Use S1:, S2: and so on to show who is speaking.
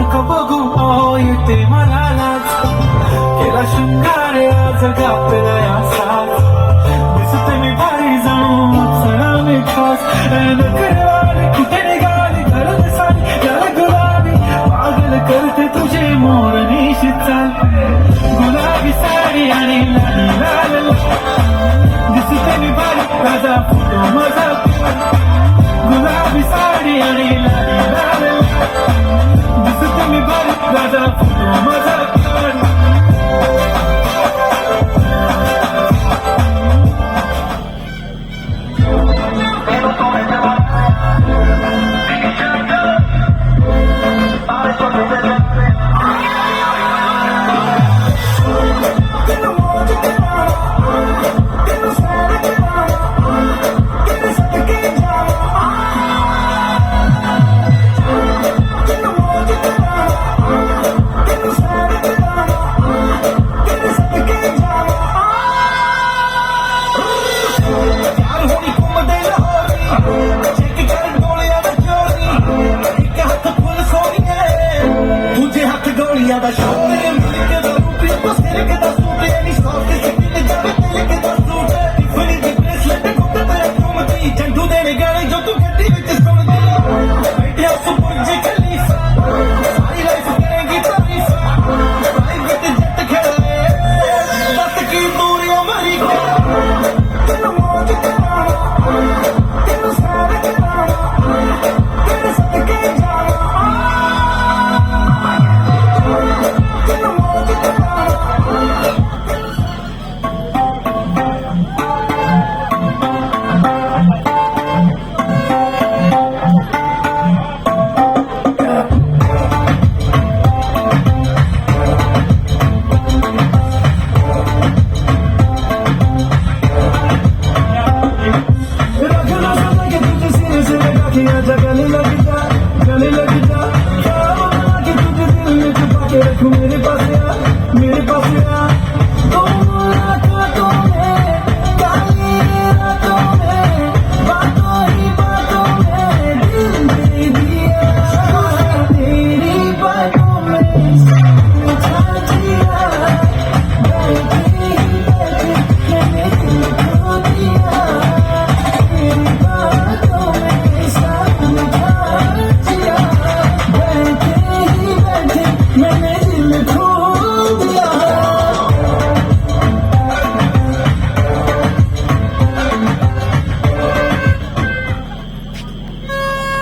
S1: नको बघू येते मला लाज केला शृंगार आज गापला असाच दिसते मी भारी जाऊन सरा मी खास नकरवाली कुठे निघाली घरात साडी याला गुलाबी पागल करते तुझे मोरनीशी चाल गुलाबी साडी आणि लाली लाल दिसते मी भारी माझा फोटो माझा गुलाबी साडी आणि लाली लाल दिसते मी भारी माझा फोटो माझा
S2: da show me que da rupi você que da super ele só que se que da ele que da super foi de bracelet को तेरे घूमती झंडू देने गए जो तू गड्डी विच सुन दे बैठे सुपर जी खलीफा सारी लाइफ करेंगी तारीफ प्राइवेट जेट खेले दस की दूरी हमारी तेनु मौज कराना तेनु सारे कराना तेरे सदके जाना गले लग जा क्या बता कि तुझे दिल में छुपा के रखूं मेरे पास आ